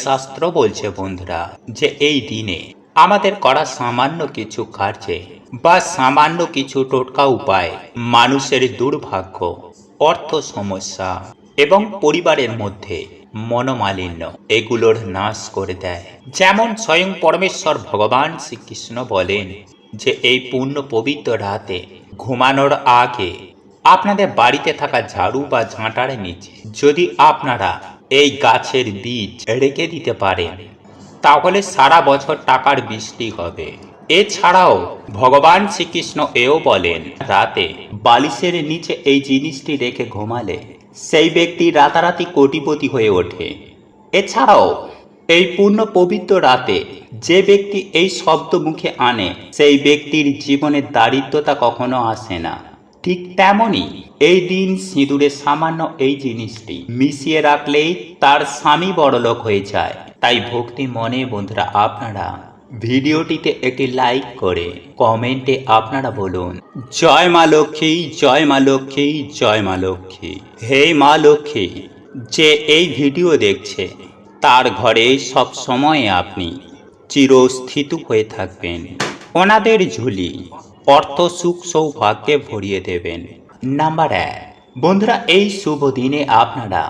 শাস্ত্র বলছে বন্ধুরা যে এই দিনে আমাদের করা সামান্য কিছু কার্যে বা সামান্য কিছু টোটকা উপায় মানুষের দুর্ভাগ্য, অর্থ সমস্যা এবং পরিবারের মধ্যে মনোমালিন্য এগুলোর নাশ করে দেয়। যেমন স্বয়ং পরমেশ্বর ভগবান শ্রীকৃষ্ণ বলেন যে এই পূর্ণ পবিত্র রাতে ঘুমানোর আগে আপনাদের বাড়িতে থাকা ঝাড়ু বা ঝাঁটার নিচে যদি আপনারা এই গাছের বীজ রেখে দিতে পারেন তাহলে সারা বছর টাকার বৃষ্টি হবে। এছাড়াও ভগবান শ্রীকৃষ্ণ এও বলেন রাতে বালিশের নিচে এই জিনিসটি রেখে ঘুমালে সেই ব্যক্তি রাতারাতি কোটিপতি হয়ে ওঠে। এছাড়াও এই পূর্ণ পবিত্র রাতে যে ব্যক্তি এই শব্দ মুখে আনে সেই ব্যক্তির জীবনে দারিদ্রতা কখনো আসে না। ঠিক তেমনই এই দিন সিঁদুরে সামান্য এই জিনিসটি মিশিয়ে রাখলেই তার স্বামী বড়লোক হয়ে যায়। তাই ভক্তি মনে বন্ধুরা আপনারা ভিডিওটিতে একটি লাইক করে কমেন্টে আপনারা বলুন জয় মা লক্ষ্মী, জয় মা লক্ষ্মী, জয় মা লক্ষ্মী। হে মা লক্ষ্মী, যে এই ভিডিও দেখছে তার ঘরে সব সময় আপনি চিরস্থিত হয়ে থাকবেন। ওনাদের ঝুলি অর্থ সুখ সৌভাগ্যে ভরিয়ে দেবেন। নাম্বার 1, বন্ধুরা এই শুভ দিনে আপনারা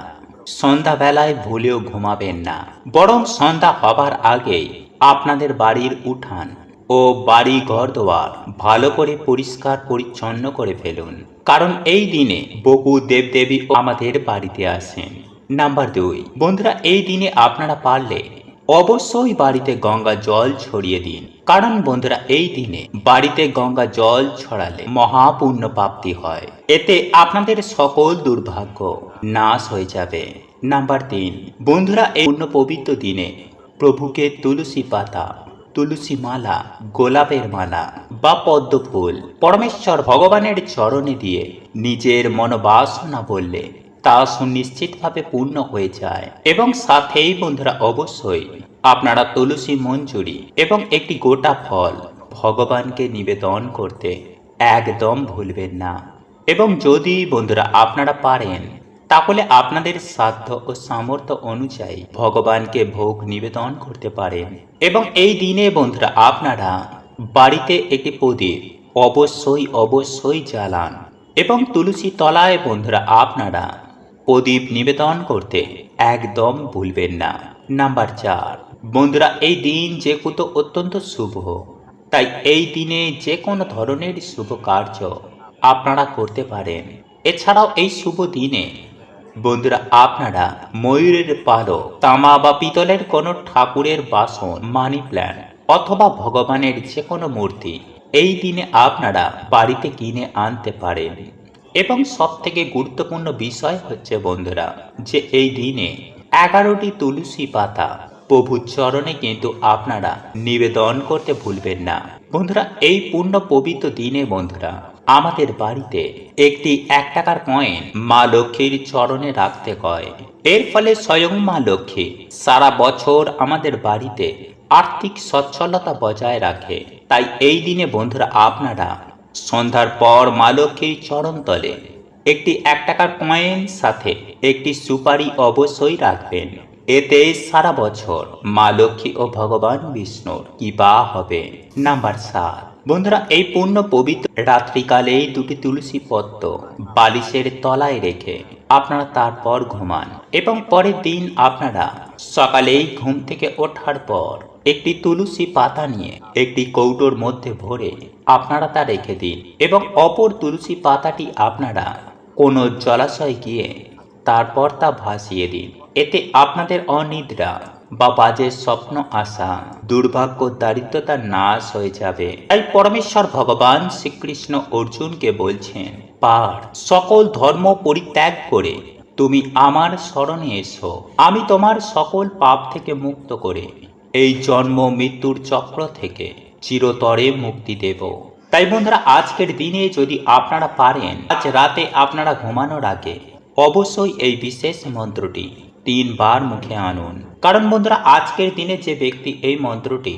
সন্ধ্যাবেলায় ভুলেও ঘুমাবেন না, বরং সন্ধ্যা হবার আগেই আপনাদের বাড়ির উঠান ও বাড়ি ঘর দোয়ার ভালো করে পরিষ্কার পরিচ্ছন্ন করে ফেলুন, কারণ এই দিনে বহু দেবদেবী আমাদের বাড়িতে আসেন। নাম্বার 2, বন্ধুরা এই দিনে আপনারা পারলে অবশ্যই বাড়িতে গঙ্গা জল ছড়িয়ে দিন, কারণ বন্ধুরা এই দিনে বাড়িতে গঙ্গা জল ছড়ালে মহাপুণ্য প্রাপ্তি হয়। এতে আপনাদের সকল দুর্ভাগ্য নাশ হয়ে যাবে। নাম্বার 3, বন্ধুরা এই পূর্ণ পবিত্র দিনে প্রভুকে তুলসী পাতা, তুলসী মালা, গোলাপের মালা বা পদ্ম ফুল পরমেশ্বর ভগবানের চরণে দিয়ে নিজের মনোবাসনা বললে তা সুনিশ্চিতভাবে পূর্ণ হয়ে যায়। এবং সাথেই বন্ধুরা অবশ্যই আপনারা তুলসী মঞ্জুরি এবং একটি গোটা ফল ভগবানকে নিবেদন করতে একদম ভুলবেন না। এবং যদি বন্ধুরা আপনারা পারেন তাহলে আপনাদের সাধ্য ও সামর্থ্য অনুযায়ী ভগবানকে ভোগ নিবেদন করতে পারেন। এবং এই দিনে বন্ধুরা আপনারা বাড়িতে একটি প্রদীপ অবশ্যই জ্বালান এবং তুলসী তলায় বন্ধুরা আপনারা প্রদীপ নিবেদন করতে একদম ভুলবেন না। নাম্বার 4, বন্ধুরা এই দিন যেহেতু অত্যন্ত শুভ, তাই এই দিনে যে কোনো ধরনের শুভ কার্য আপনারা করতে পারেন। এছাড়াও এই শুভ দিনে বন্ধুরা আপনারা ময়ূরের পালক, তামা বা পিতলের কোনো ঠাকুরের বাসন, মানি প্ল্যান্ট অথবা ভগবানের যে কোনো মূর্তি এই দিনে আপনারা বাড়িতে কিনে আনতে পারেন। এবং সব থেকে গুরুত্বপূর্ণ বিষয় হচ্ছে বন্ধুরা যে এই দিনে 11টি তুলসী পাতা প্রভুর চরণে কিন্তু আপনারা নিবেদন করতে ভুলবেন না। বন্ধুরা এই পূর্ণ পবিত্র দিনে বন্ধুরা আমাদের বাড়িতে একটি 1 টাকার কয়েন মা লক্ষ্মীর চরণে রাখতে হয়। এর ফলে স্বয়ং মা লক্ষ্মী সারা বছর আমাদের বাড়িতে আর্থিক সচ্ছলতা বজায় রাখে। তাই এই দিনে বন্ধুরা আপনারা সন্ধ্যার পর মা লক্ষ্মীর চরণতলে একটি 1 টাকার কয়েন সাথে একটি সুপারি অবশ্যই রাখবেন। এতে সারা বছর মা লক্ষ্মী ও ভগবান বিষ্ণুর কৃপা হবে। নাম্বার 7, বন্ধুরা এই পূর্ণ পবিত্র রাত্রিকালে 2টি তুলসী পত্র বালিশের তলায় রেখে আপনারা তারপর ঘুমান এবং পরের দিন আপনারা সকালেই ঘুম থেকে ওঠার পর একটি তুলসী পাতা নিয়ে একটি কৌটোর মধ্যে ভরে আপনারা তা রেখে দিন এবং অপর তুলসী পাতাটি আপনারা কোনো জলাশয়ে গিয়ে তারপর তা ভাসিয়ে দিন। এতে আপনাদের অনিদ্রা বা বাজে স্বপ্ন আসা, দুর্ভাগ্য, দারিদ্রতা নাশ হয়ে যাবে। তাই পরমেশ্বর ভগবান শ্রীকৃষ্ণ অর্জুনকে বলছেন পার সকল ধর্ম পরিত্যাগ করে তুমি আমার শরণে এসো, আমি তোমার সকল পাপ থেকে মুক্ত করে এই জন্ম মৃত্যুর চক্র থেকে চিরতরে মুক্তি দেব। তাই বন্ধুরা আজকের দিনে যদি আপনারা পারেন আজ রাতে আপনারা ঘুমানোর আগে অবশ্যই এই বিশেষ মন্ত্রটি 3 বার মুখে আনুন, কারণ বন্ধুরা আজকের দিনে যে ব্যক্তি এই মন্ত্রটি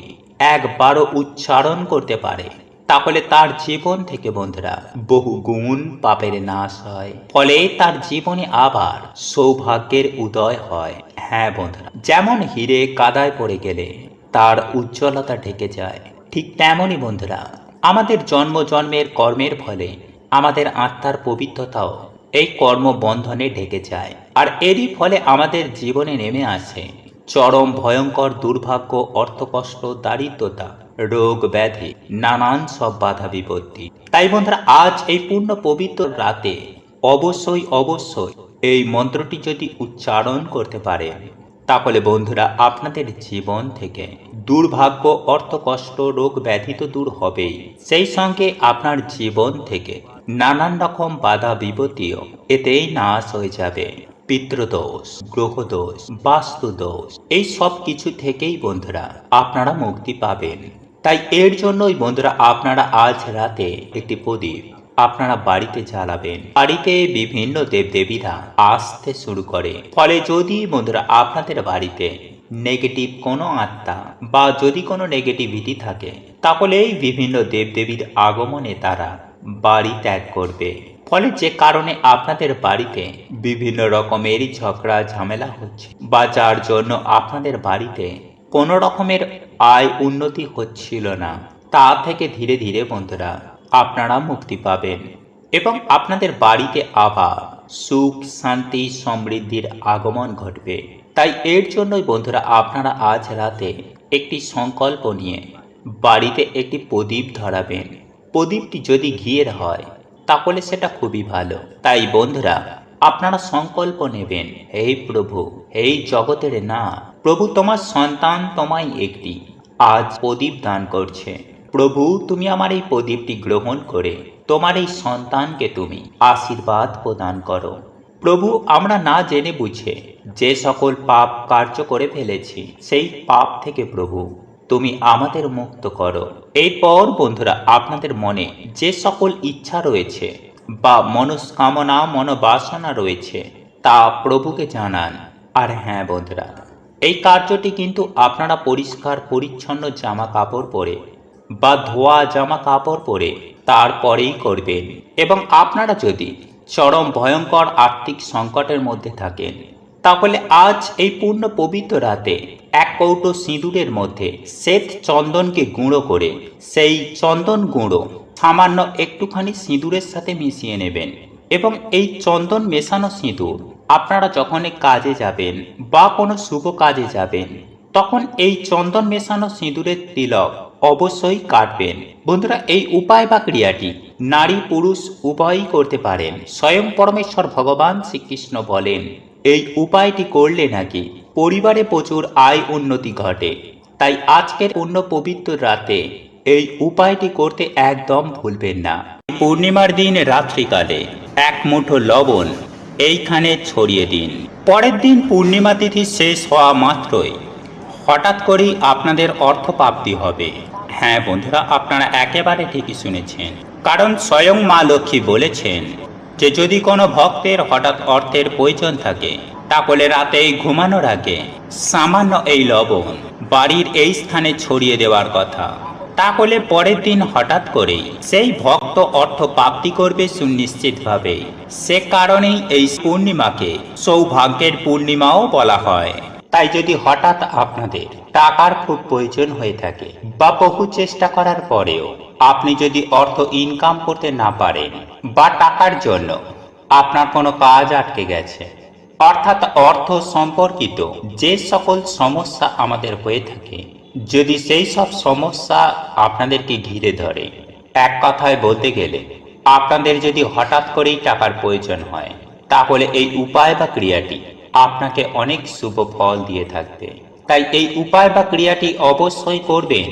একবারও উচ্চারণ করতে পারে তাহলে তার জীবন থেকে বন্ধুরা বহু গুণ পাপের নাশ হয়, ফলে তার জীবনে আবার সৌভাগ্যের উদয় হয়। হ্যাঁ বন্ধুরা, যেমন হিরে কাদায় পড়ে গেলে তার উজ্জ্বলতা ঢেকে যায়, ঠিক তেমনই বন্ধুরা আমাদের জন্ম জন্মের কর্মের ফলে আমাদের আত্মার পবিত্রতাও এই কর্মবন্ধনে ঢেকে যায়, আর এরই ফলে আমাদের জীবনে নেমে আসে চরম ভয়ঙ্কর দুর্ভাগ্য, অর্থকষ্ট, দারিদ্রতা, রোগ ব্যাধি, নানান সব বাধা বিপত্তি। তাই বন্ধুরা আজ এই পূর্ণ পবিত্র রাতে অবশ্যই অবশ্যই এই মন্ত্রটি যদি উচ্চারণ করতে পারেন, তাহলে বন্ধুরা আপনাদের জীবন থেকে দুর্ভাগ্য, অর্থকষ্ট, রোগ ব্যাধি তো দূর হবেই, সেই সঙ্গে আপনার জীবন থেকে নানান রকম বাধা বিপত্তিও এতেই নাশ হয়ে যাবে। পিতৃদোষ, গ্রহদোষ, বাস্তুদোষ, এই সব কিছু থেকেই বন্ধুরা আপনারা মুক্তি পাবেন। তাই এর জন্যই বন্ধুরা আপনারা আজ রাতে একটি প্রদীপ আপনারা বাড়িতে জ্বালাবেন। বাড়িতে বিভিন্ন দেবদেবীরা আসতে শুরু করে, ফলে যদি বন্ধুরা আপনাদের বাড়িতে নেগেটিভ কোনো আত্মা বা যদি কোনো নেগেটিভিটি থাকে, তাহলে এই বিভিন্ন দেবদেবীর আগমনে তারা বাড়ি ত্যাগ করবে। ফলে যে কারণে আপনাদের বাড়িতে বিভিন্ন রকমের ঝগড়া ঝামেলা হচ্ছে, বা যার জন্য আপনাদের বাড়িতে কোনো রকমের আয় উন্নতি হচ্ছিল না, তা থেকে ধীরে ধীরে বন্ধুরা আপনারা মুক্তি পাবেন এবং আপনাদের বাড়িতে আবার সুখ, শান্তি, সমৃদ্ধির আগমন ঘটবে। তাই এর জন্যই বন্ধুরা আপনারা আজ রাতে একটি সংকল্প নিয়ে বাড়িতে একটি প্রদীপ ধরাবেন। প্রদীপটি যদি ঘিয়ের হয় তাহলে সেটা খুবই ভালো। তাই বন্ধুরা আপনারা সংকল্প নেবেন, হে প্রভু, হে জগতের না প্রভু, তোমার সন্তান তোমায় একটি আজ প্রদীপ দান করছে। প্রভু, তুমি আমার এই প্রদীপটি গ্রহণ করে তোমার এই সন্তানকে তুমি আশীর্বাদ প্রদান করো। প্রভু, আমরা না জেনে বুঝে যে সকল পাপ কার্য করে ফেলেছি, সেই পাপ থেকে প্রভু তুমি আমাদের মুক্ত করো। এরপর বন্ধুরা আপনাদের মনে যে সকল ইচ্ছা রয়েছে বা মনস্কামনা, মনোবাসনা রয়েছে, তা প্রভুকে জানান। আর হ্যাঁ বন্ধুরা, এই কার্যটি কিন্তু আপনারা পরিষ্কার পরিচ্ছন্ন জামা কাপড় পরে বা ধোয়া জামা কাপড় পরে তারপরেই করবেন। এবং আপনারা যদি চরম ভয়ঙ্কর আর্থিক সংকটের মধ্যে থাকেন, তাহলে আজ এই পূর্ণ পবিত্র রাতে এক কৌটো সিঁদুরের মধ্যে শ্বেত চন্দনকে গুঁড়ো করে সেই চন্দন গুঁড়ো সামান্য একটুখানি সিঁদুরের সাথে মিশিয়ে নেবেন। এবং এই চন্দন মেশানো সিঁদুর আপনারা যখন কাজে যাবেন বা কোনো শুভ কাজে যাবেন, তখন এই চন্দন মেশানো সিঁদুরের তিলক অবশ্যই কাটবেন। বন্ধুরা এই উপায় বা ক্রিয়াটি নারী পুরুষ উভয়ই করতে পারেন। স্বয়ং পরমেশ্বর ভগবান শ্রীকৃষ্ণ বলেন, এই উপায়টি করলে নাকি পরিবারে প্রচুর আয় উন্নতি ঘটে। তাই আজকের পূর্ণ পবিত্র রাতে এই উপায়টি করতে একদম ভুলবেন না। পূর্ণিমার দিন রাত্রিকালে এক মুঠো লবণ এইখানে ছড়িয়ে দিন। পরের দিন পূর্ণিমা তিথি শেষ হওয়া মাত্রই হঠাৎ করেই আপনাদের অর্থপ্রাপ্তি হবে। হ্যাঁ বন্ধুরা, আপনারা একেবারে ঠিকই শুনেছেন, কারণ স্বয়ং মা লক্ষ্মী বলেছেন যে যদি কোনো ভক্তের হঠাৎ অর্থের প্রয়োজন থাকে, তাহলে রাতেই ঘুমানোর আগে সামান্য এই লবণ বাড়ির এই স্থানে ছড়িয়ে দেওয়ার কথা। তাহলে পরের দিন হঠাৎ করেই সেই ভক্ত অর্থ প্রাপ্তি করবে সুনিশ্চিতভাবে। সে কারণেই এই পূর্ণিমাকে সৌভাগ্যের পূর্ণিমাও বলা হয়। তাই যদি হঠাৎ আপনাদের টাকার খুব প্রয়োজন হয়ে থাকে বা বহু চেষ্টা করার পরেও আপনি যদি অর্থ ইনকাম করতে না পারেন, বা টাকার জন্য আপনার কোনো কাজ আটকে গেছে, অর্থাৎ অর্থ সম্পর্কিত যে সকল সমস্যা আমাদের হয়ে থাকে, যদি সেই সব সমস্যা আপনাদেরকে ঘিরে ধরে, এক কথায় বলতে গেলে আপনাদের যদি হঠাৎ করেই টাকার প্রয়োজন হয়, তাহলে এই উপায় বা ক্রিয়াটি আপনাকে অনেক শুভ ফল দিয়ে থাকবে। তাই এই উপায় বা ক্রিয়াটি অবশ্যই করবেন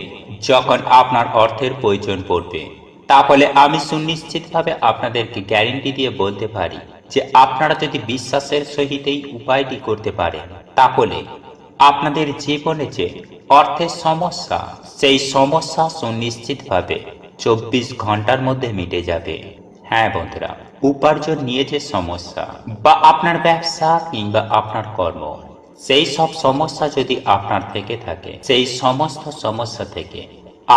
যখন আপনার অর্থের প্রয়োজন পড়বে। তাহলে আমি সুনিশ্চিতভাবে আপনাদেরকে গ্যারেন্টি দিয়ে বলতে পারি যে আপনারা যদি বিশ্বাসের সহিত এই উপায়টি করতে পারেন, তাহলে আপনাদের জীবনে যে অর্থের সমস্যা, সেই সমস্যা সুনিশ্চিতভাবে 24 ঘন্টার মধ্যে মিটে যাবে। হ্যাঁ বন্ধুরা, উপার্জন নিয়ে যে সমস্যা বা আপনার ব্যবসা কিংবা আপনার কর্ম, সেই সব সমস্যা যদি আপনার থেকে থাকে, সেই সমস্ত সমস্যা থেকে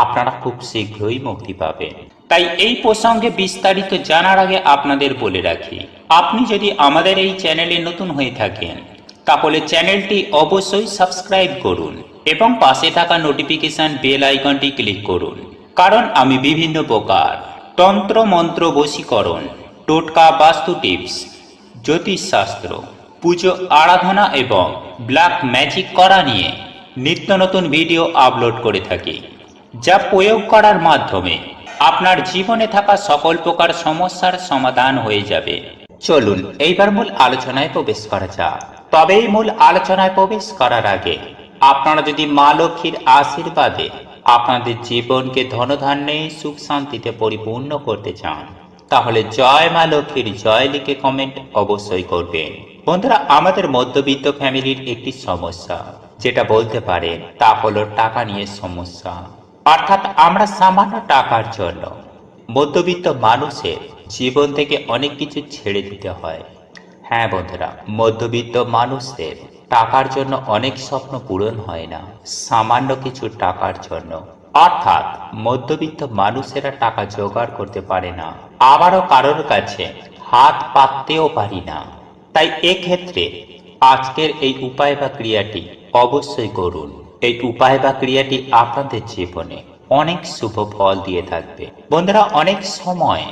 আপনারা খুব শীঘ্রই মুক্তি পাবেন। তাই এই প্রসঙ্গে বিস্তারিত জানার আগে আপনাদের বলে রাখি, আপনি যদি আমাদের এই চ্যানেলে নতুন হয়ে থাকেন তাহলে চ্যানেলটি অবশ্যই সাবস্ক্রাইব করুন এবং পাশে থাকা নোটিফিকেশন বেল আইকনটি ক্লিক করুন, কারণ আমি বিভিন্ন প্রকার তন্ত্র মন্ত্র বশীকরণ, টোটকা, বাস্তু টিপস, জ্যোতিষশাস্ত্র, পুজো আরাধনা এবং ব্ল্যাক ম্যাজিক করা নিয়ে নিত্য নতুন ভিডিও আপলোড করে থাকি, যা প্রয়োগ করার মাধ্যমে আপনার জীবনে থাকা সকল প্রকার সমস্যার সমাধান হয়ে যাবে। চলুন এইবার মূল আলোচনায় প্রবেশ করা যাক। তবে এই মূল আলোচনায় প্রবেশ করার আগে আপনারা যদি মা লক্ষ্মীর আশীর্বাদে আপনাদের জীবনকে ধনধান্যে সুখ শান্তিতে পরিপূর্ণ করতে চান, তাহলে জয় মা লক্ষ্মীর জয় লিখে কমেন্ট অবশ্যই করবেন। বন্ধুরা, আমাদের মধ্যবিত্ত ফ্যামিলির একটি সমস্যা যেটা বলতে পারেন তা হলো টাকা নিয়ে সমস্যা। অর্থাৎ আমরা সামান্য টাকার জন্য মধ্যবিত্ত মানুষের জীবন থেকে অনেক কিছু ছেড়ে দিতে হয়। হ্যাঁ বন্ধুরা, মধ্যবিত্ত মানুষদের টাকার জন্য অনেক স্বপ্ন পূরণ হয় না, সামান্য কিছু টাকার জন্য। অর্থাৎ মধ্যবিত্ত মানুষেরা টাকা জোগাড় করতে পারে না, আবারও কারোর কাছে হাত পাততেও পারি না। তাই এক্ষেত্রে আজকের এই উপায় বা ক্রিয়াটি অবশ্যই করুন। এই উপায় বা ক্রিয়াটি আপনাদের জীবনে অনেক শুভ ফল দিয়ে থাকবে। বন্ধুরা, অনেক সময়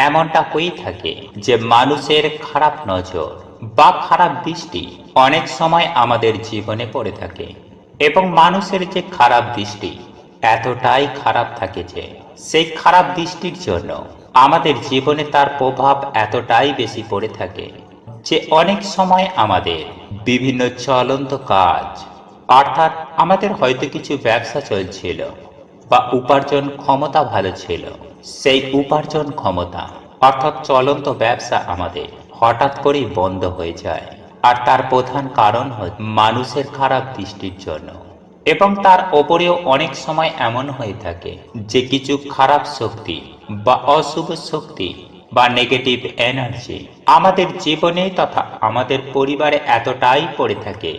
এমনটা হয়ে থাকে যে মানুষের খারাপ নজর বা খারাপ দৃষ্টি অনেক সময় আমাদের জীবনে পড়ে থাকে, এবং মানুষের যে খারাপ দৃষ্টি এতটাই খারাপ থাকে যে সেই খারাপ দৃষ্টির জন্য আমাদের জীবনে তার প্রভাব এতটাই বেশি পড়ে থাকে যে অনেক সময় আমাদের বিভিন্ন চলন্ত কাজ, অর্থাৎ আমাদের হয়তো কিছু ব্যবসা চলছিল বা উপার্জন ক্ষমতা ভালো ছিল, সেই উপার্জন ক্ষমতা অর্থাৎ চলন্ত ব্যবসা আমাদের হঠাৎ করেই বন্ধ হয়ে যায়। আর তার প্রধান কারণ হয় মানুষের খারাপ দৃষ্টির জন্য। এবং তার ওপরেও অনেক সময় এমন হয়ে থাকে যে কিছু খারাপ শক্তি বা অশুভ শক্তি বা নেগেটিভ এনার্জি আমাদের জীবনে তথা আমাদের পরিবারে এতটাই পড়ে থাকে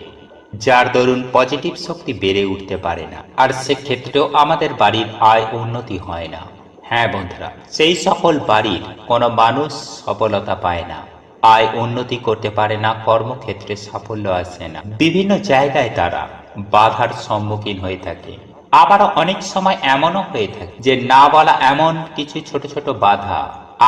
যার দরুন পজিটিভ শক্তি বেড়ে উঠতে পারে না, আর সেক্ষেত্রেও আমাদের বাড়ির আয় উন্নতি হয় না। হ্যাঁ বন্ধুরা, সেই সকল বাড়ির কোনো মানুষ সফলতা পায় না, আয় উন্নতি করতে পারে না, কর্মক্ষেত্রে সাফল্য আসে না, বিভিন্ন জায়গায় তারা বাধার সম্মুখীন হয়ে থাকে। আবারও অনেক সময় এমনও হয়ে থাকে যে না বলা এমন কিছু ছোট ছোট বাধা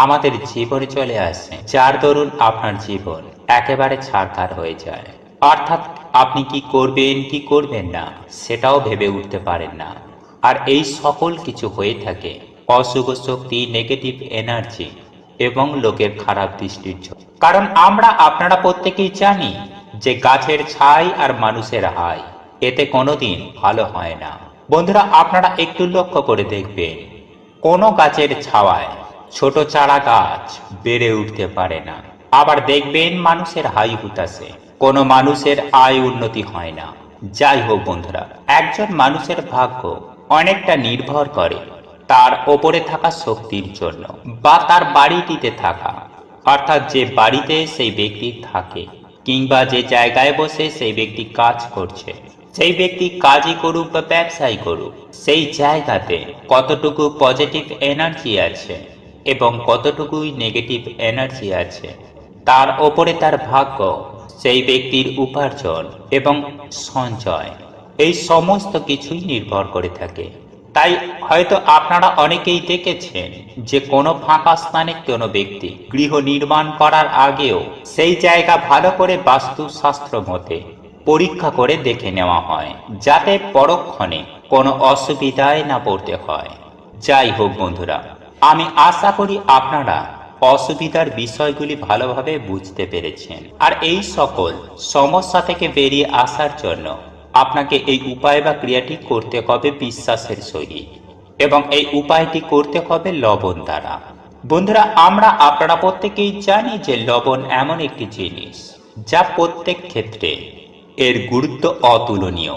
আমাদের জীবনে চলে আসে যার দরুন আপনার জীবন একেবারে ছারখার হয়ে যায়। অর্থাৎ আপনি কি করবেন কি করবেন না সেটাও ভেবে উঠতে পারেন না। আর এই সকল কিছু হয়ে থাকে অশুভ শক্তি, নেগেটিভ এনার্জি এবং লোকের খারাপ দৃষ্টির জন্য। কারণ আপনারা প্রত্যেকেই জানি যে গাছের ছাই আর মানুষের হাই এতে কোনোদিন ভালো হয় না। বন্ধুরা, আপনারা একটু লক্ষ্য করে দেখবেন, কোনো গাছের ছাওয়ায় ছোট চারা গাছ বেড়ে উঠতে পারে না। আবার দেখবেন মানুষের হাই হুতাশে কোনো মানুষের আয় উন্নতি হয় না। যাই হোক বন্ধুরা, একজন মানুষের ভাগ্য অনেকটা নির্ভর করে তার ওপরে থাকা শক্তির জন্য বা তার বাড়িটিতে থাকা, অর্থাৎ যে বাড়িতে সেই ব্যক্তি থাকে কিংবা যে জায়গায় বসে সেই ব্যক্তি কাজ করছে, সেই ব্যক্তি কাজই করুক বা ব্যবসাই করুক, সেই জায়গাতে কতটুকু পজিটিভ এনার্জি আছে এবং কতটুকুই নেগেটিভ এনার্জি আছে তার ওপরে তার ভাগ্য, সেই ব্যক্তির উপার্জন এবং সঞ্চয়, এই সমস্ত কিছুই নির্ভর করে থাকে। তাই হয়তো আপনারা অনেকেই দেখেছেন যে কোনো ফাঁকা স্থানে কোনো ব্যক্তি গৃহ নির্মাণ করার আগেও সেই জায়গা ভালো করে বাস্তুশাস্ত্র মতে পরীক্ষা করে দেখে নেওয়া হয়, যাতে পরক্ষণে কোনো অসুবিধায় না পড়তে হয়। যাই হোক বন্ধুরা, আমি আশা করি আপনারা অসুবিধার বিষয়গুলি ভালোভাবে বুঝতে পেরেছেন। আর এই সকল সমস্যা থেকে বেরিয়ে আসার জন্য আপনাকে এই উপায় বা ক্রিয়াটি করতে হবে বিশ্বাসের সহিত, এবং এই উপায়টি করতে হবে লবণ দ্বারা। বন্ধুরা, আপনারা প্রত্যেকেই জানি যে লবণ এমন একটি জিনিস যা প্রত্যেক ক্ষেত্রে এর গুরুত্ব অতুলনীয়।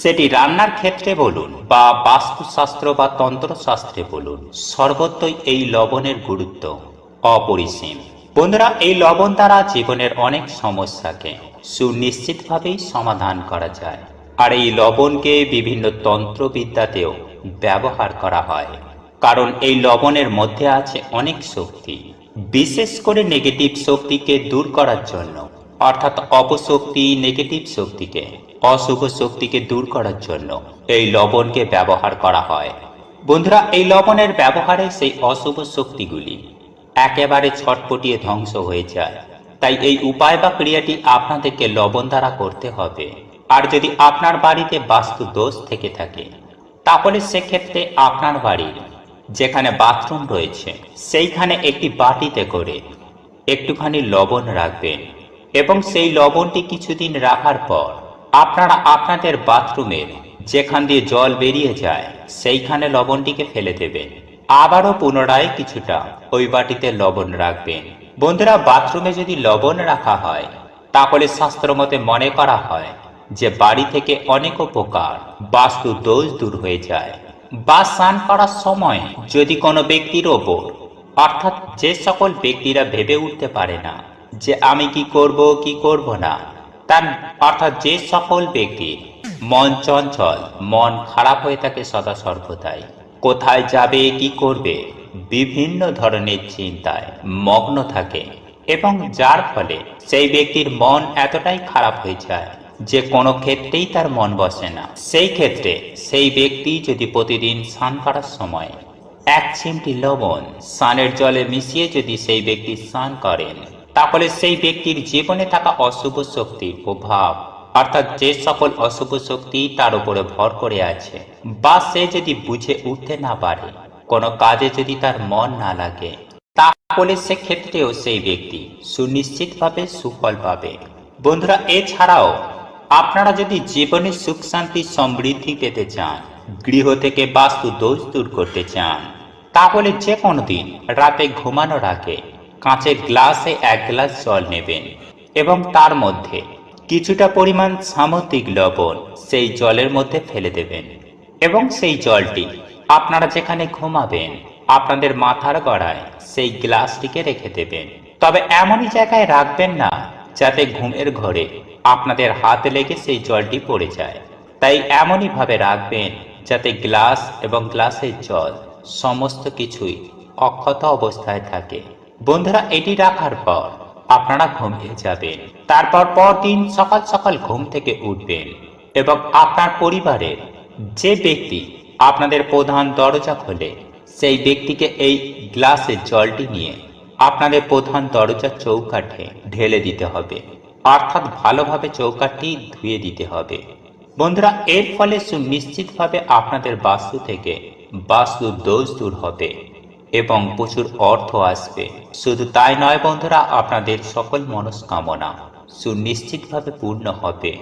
সেটি রান্নার ক্ষেত্রে বলুন বা বাস্তুশাস্ত্র বা তন্ত্রশাস্ত্রে বলুন, সর্বত্রই এই লবণের গুরুত্ব অপরিসীম। বন্ধুরা, এই লবণ দ্বারা জীবনের অনেক সমস্যাকে সুনিশ্চিতভাবেই সমাধান করা যায়। আর এই লবণকে বিভিন্ন তন্ত্রবিদ্যাতেও ব্যবহার করা হয়, কারণ এই লবণের মধ্যে আছে অনেক শক্তি। বিশেষ করে নেগেটিভ শক্তিকে দূর করার জন্য, অর্থাৎ অপশক্তি, নেগেটিভ শক্তিকে, অশুভ শক্তিকে দূর করার জন্য এই লবণকে ব্যবহার করা হয়। বন্ধুরা, এই লবণের ব্যবহারে সেই অশুভ শক্তিগুলি একেবারে ছটপটিয়ে ধ্বংস হয়ে যায়। তাই এই উপায় বা ক্রিয়াটি আপনাদেরকে লবণ দ্বারা করতে হবে। আর যদি আপনার বাড়িতে বাস্তু দোষ থেকে থাকে, তাহলে সেক্ষেত্রে আপনার বাড়ির যেখানে বাথরুম রয়েছে সেইখানে একটি বাটিতে করে একটুখানি লবণ রাখবেন, এবং সেই লবণটি কিছুদিন রাখার পর আপনারা আপনাদের বাথরুমের যেখান দিয়ে জল বেরিয়ে যায় সেইখানে লবণটিকে ফেলে দেবেন। আবারও পুনরায় কিছুটা ওই বাটিতে লবণ রাখবেন। বন্ধুরা, বাথরুমে যদি লবণ রাখা হয়, তাহলে শাস্ত্রমতে মনে করা হয় যে বাড়ি থেকে অনেক প্রকার বাস্তু দোষ দূর হয়ে যায়। বা স্নান করার সময় যদি কোনো ব্যক্তির ওপর, অর্থাৎ যে সকল ব্যক্তিরা ভেবে উঠতে পারে না যে আমি কি করব কি করব না, তার অর্থাৎ যে সকল ব্যক্তির মন চঞ্চল, মন খারাপ হয়ে থাকে সদা সর্বদাই, কোথায় যাবে কি করবে বিভিন্ন ধরনের চিন্তায় মগ্ন থাকে, এবং যার ফলে সেই ব্যক্তির মন এতটাই খারাপ হয়ে যায় যে কোনো ক্ষেত্রেই তার মন বসে না। সেই ক্ষেত্রে সেই ব্যক্তি যদি প্রতিদিন স্নান করার সময় এক চিমটি লবণ স্নানের জলে মিশিয়ে যদি সেই ব্যক্তি স্নান করেন, তাহলে সেই ব্যক্তির জীবনে থাকা অশুভ শক্তির প্রভাব, অর্থাৎ যে সকল অশুভ শক্তি তার উপরে ভর করে আছে, বা সে যদি বুঝে উঠতে না পারে, কোনো কাজে যদি তার মন না লাগে, তাহলে সেক্ষেত্রেও সেই ব্যক্তি সুনিশ্চিতভাবে সুফল পাবে। বন্ধুরা, এছাড়াও আপনারা যদি জীবনে সুখ শান্তি সমৃদ্ধি পেতে চান, গৃহ থেকে বাস্তু দোষ দূর করতে চান, তাহলে যে কোনো দিন রাতে ঘুমানোর আগে কাঁচের গ্লাসে 1 গ্লাস জল নেবেন, এবং তার মধ্যে কিছুটা পরিমাণ সামুদ্রিক লবণ সেই জলের মধ্যে ফেলে দেবেন, এবং সেই জলটি আপনারা যেখানে ঘুমাবেন আপনাদের মাথার গড়ায় সেই গ্লাসটিকে রেখে দেবেন। তবে এমনই জায়গায় রাখবেন না যাতে ঘুমের ঘরে আপনাদের হাত লেগে সেই জলটি পড়ে যায়। তাই এমনই ভাবে রাখবেন যাতে গ্লাস এবং গ্লাসের জল সমস্ত কিছুই অক্ষত অবস্থায় থাকে। বন্ধুরা, এটি রাখার পর আপনারা ঘুমিয়ে যাবেন। তারপর পরদিন সকাল সকাল ঘুম থেকে উঠবেন, এবং আপনার পরিবারের যে ব্যক্তি আপনাদের প্রধান দরজা খোলে সেই ব্যক্তিকে এই গ্লাসের জলটি নিয়ে আপনাদের প্রধান দরজার চৌকাঠে ঢেলে দিতে হবে, অর্থাৎ ভালোভাবে চৌকাঠটি ধুয়ে দিতে হবে। বন্ধুরা, এর ফলে সুনিশ্চিতভাবে আপনাদের বাস্তু থেকে বাস্তু দোষ দূর হবে এবং প্রচুর অর্থ আসবে। শুধু তাই নয় বন্ধুরা, আপনাদের সকল মনস্কামনা সুনিশ্চিতভাবে পূর্ণ হবে।